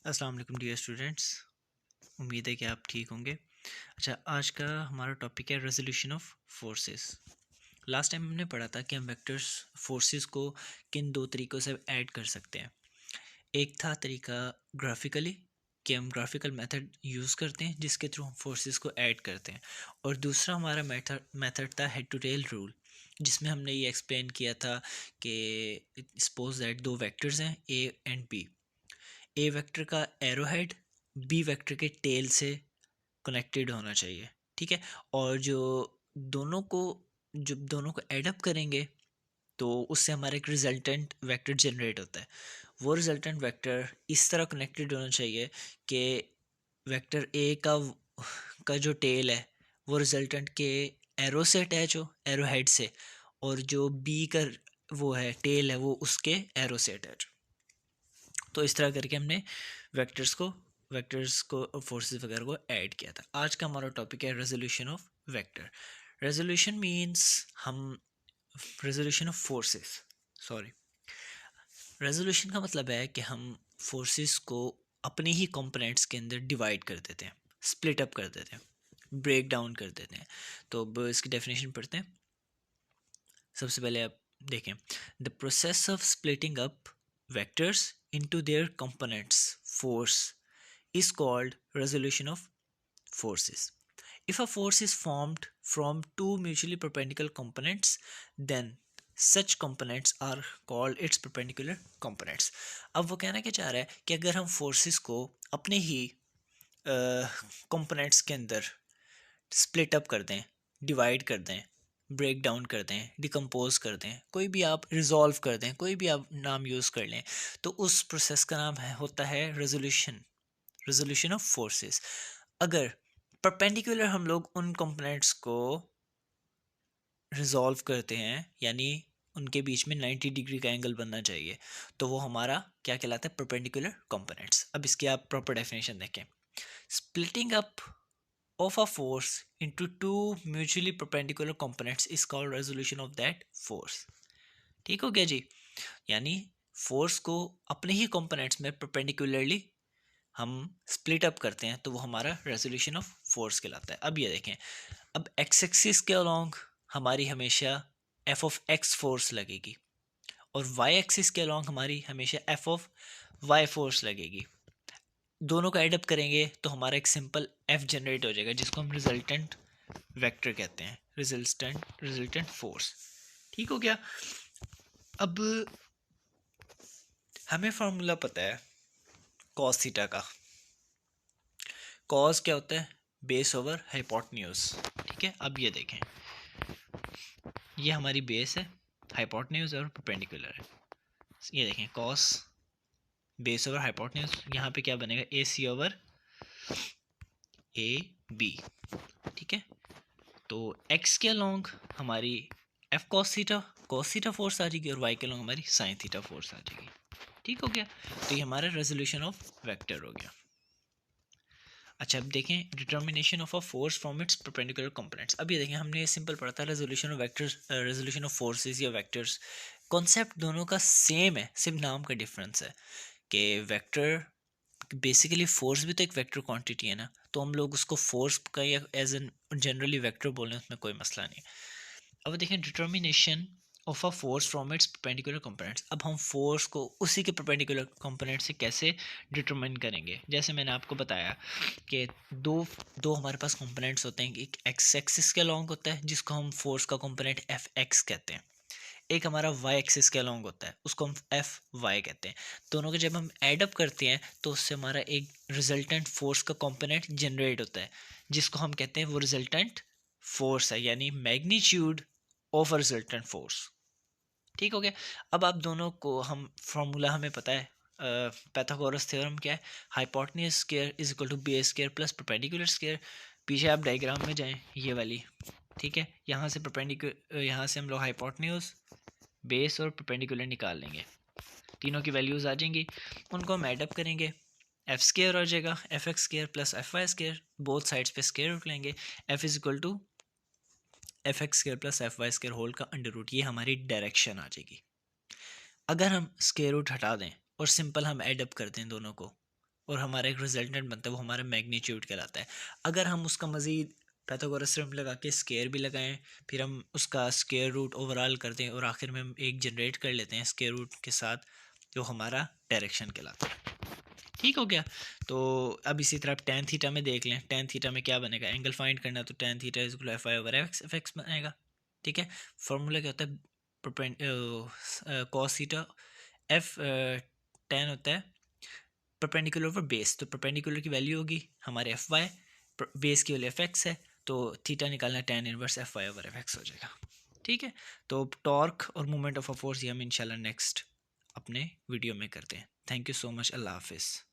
अस्सलाम वालेकुम dear students. उम्मीद है कि आप ठीक होंगे। अच्छा, आज का हमारा टॉपिक है resolution of forces. Last time हमने पढ़ा था कि हम वेक्टर्स फोर्सेस को किन दो तरीक़ों से ऐड कर सकते हैं। एक था तरीका ग्राफिकली, कि हम ग्राफिकल मेथड यूज़ करते हैं जिसके थ्रू हम फोर्सेस को ऐड करते हैं, और दूसरा हमारा मेथड था हेड टू टेल रूल, जिसमें हमने ये एक्सप्लेन किया था कि सपोज दैट दो वेक्टर्स हैं A and B. A vector का एरो हेड बी वेक्टर के टेल से कनेक्टेड होना चाहिए, ठीक है। और दोनों को जब दोनों को एडअप करेंगे तो उससे हमारा एक रिजल्टेंट वेक्टर जनरेट होता है। वो रिजल्टेंट वेक्टर इस तरह कनेक्टेड होना चाहिए कि वेक्टर ए का जो टेल है वो रिजल्टेंट के एरो से अटैच हो, एरो हेड से, और जो बी का वो है टेल है वो उसके एरो से अटैच हो। तो इस तरह करके हमने वेक्टर्स को फोर्सेस वगैरह को ऐड किया था। आज का हमारा टॉपिक है resolution of vector. Resolution means हम resolution of forces, sorry, resolution का मतलब है कि हम फोर्सेस को अपने ही कंपोनेंट्स के अंदर डिवाइड कर देते हैं, स्प्लिट अप कर देते हैं, ब्रेक डाउन कर देते हैं। तो अब इसकी डेफिनेशन पढ़ते हैं। सबसे पहले आप देखें, the process of splitting up vectors into their components force is called resolution of forces. If a force is formed from two mutually perpendicular components, then such components are called its perpendicular components. अब वो कहना क्या चाह रहा है कि अगर हम फोर्सेस को अपने ही कंपोनेंट्स के अंदर स्प्लिट अप कर दें, डिवाइड कर दें, ब्रेक डाउन कर दें, डिकम्पोज कर दें, कोई भी आप रिजॉल्व कर दें, कोई भी आप नाम यूज़ कर लें, तो उस प्रोसेस का नाम होता है रेजोल्यूशन ऑफ फोर्सेस। अगर परपेंडिकुलर हम लोग उन कंपोनेंट्स को रिजॉल्व करते हैं, यानी उनके बीच में 90 डिग्री का एंगल बनना चाहिए, तो वो हमारा क्या कहलाता है, परपेंडिकुलर कंपोनेंट्स। अब इसकी आप प्रॉपर डेफिनेशन देखें। Splitting up of a force into two mutually perpendicular components is called resolution of that force. ठीक हो गया जी। यानी फोर्स को अपने ही कंपोनेंट्स में परपेंडिकुलरली हम स्प्लिट अप करते हैं तो वो हमारा रेजोल्यूशन ऑफ फोर्स कहलाता है। अब ये देखें, अब एक्स एक्सिस के अलोंग हमारी हमेशा एफ ऑफ एक्स फोर्स लगेगी, और वाई एक्सिस के अलोंग हमारी हमेशा एफ ऑफ वाई फोर्स लगेगी। दोनों को एडअप करेंगे तो हमारा एक सिंपल एफ जनरेट हो जाएगा, जिसको हम रिजल्टेंट वेक्टर कहते हैं, रिजल्टेंट फोर्स। ठीक हो गया। अब हमें फॉर्मूला पता है कॉस थीटा का। कॉस क्या होता है, बेस ओवर हाइपोटेन्यूज, ठीक है। अब ये देखें, ये हमारी बेस है, हाइपोटेन्यूज और परपेंडिकुलर है। ये देखें, कॉस बेस ओवर हाइपोटेन्यूज, यहाँ पे क्या बनेगा, ए सी ओवर ए बी, ठीक है। तो एक्स के अलोंग हमारी एफ कॉस थीटा फोर्स आ जाएगी, और वाई के अलोंग हमारी साइन थीटा फोर्स आ जाएगी। ठीक हो गया। तो ये हमारा रेजोल्यूशन ऑफ वेक्टर हो गया। अच्छा, अब देखें determination of a force from its perpendicular components. अब ये देखें, हमने ये सिंपल पढ़ा था resolution of vectors, resolution of forces या वेक्टर्स। कॉन्सेप्ट दोनों का सेम है, सिर्फ नाम का डिफरेंस है कि वेक्टर बेसिकली, फोर्स भी तो एक वेक्टर क्वांटिटी है ना, तो हम लोग उसको फोर्स का या एज एन जनरली वेक्टर बोल रहे हैं, उसमें कोई मसला नहीं। अब देखें determination of a force from its perpendicular components. अब हम फोर्स को उसी के परपेंडिकुलर कंपोनेंट से कैसे डिटरमाइन करेंगे। जैसे मैंने आपको बताया कि दो दो हमारे पास कंपोनेंट्स होते हैं, एक एक्स एक्सिस के अलॉन्ग होता है जिसको हम फोर्स का कंपोनेंट एफ एक्स कहते हैं, एक हमारा वाई एक्सिस के अलॉन्ग होता है उसको हम एफ वाई कहते हैं। दोनों के जब हम एडअप करते हैं तो उससे हमारा एक रिजल्टेंट फोर्स का कंपोनेंट जनरेट होता है, जिसको हम कहते हैं वो रिजल्टेंट फोर्स है, यानी magnitude of a resultant force. ठीक हो गया। अब आप दोनों को हम फॉर्मूला हमें पता है, पैथागोरस थ्योरम क्या है, hypotenuse square is equal to base square plus perpendicular square. पीछे आप डायग्राम में जाएं, ये वाली, ठीक है। यहाँ से परपेंडिकुलर, यहाँ से हम लोग हाइपोटेन्यूज, बेस और परपेंडिकुलर निकाल लेंगे, तीनों की वैल्यूज़ आ जाएंगी, उनको हम एडअप करेंगे, एफ स्क्वायर हो जाएगा, F X square plus F Y square, both sides पे स्क्वायर रूट लेंगे, F is equal to F X square plus F Y square whole का अंडर रूट, ये हमारी डायरेक्शन आ जाएगी। अगर हम स्क्वायर रूट हटा दें और सिंपल हम एडअप कर दें दोनों को, और हमारा एक रिजल्टेंट बनता है, वो हमारा मैग्नीट्यूड कहलाता है। अगर हम उसका मज़ीद पाइथागोरस थ्योरम लगा के स्केयर भी लगाएं, फिर हम उसका स्केयर रूट ओवरऑल करते हैं और आखिर में हम एक जनरेट कर लेते हैं स्केयर रूट के साथ, जो हमारा डायरेक्शन कहलाता है। ठीक हो गया। तो अब इसी तरह आप टेन थीटा में देख लें, टेन थीटा में क्या बनेगा, एंगल फाइंड करना तो tan theta is equal to F Y over F X बनेगा। ठीक है, फॉर्मूला क्या होता है, कॉस थीटा एफ टेन होता है परपेंडिकुलर ओवर बेस, तो परपेंडिकुलर की वैल्यू होगी हमारे एफ वाई, बेस की वैल्यू एफ एक्स है, तो थीटा निकालना tan inverse F Y over F X हो जाएगा। ठीक है, तो टॉर्क और मोमेंट ऑफ अ फोर्स ये हम इंशाल्लाह नेक्स्ट अपने वीडियो में करते हैं। थैंक यू सो मच, अल्लाह हाफिज़।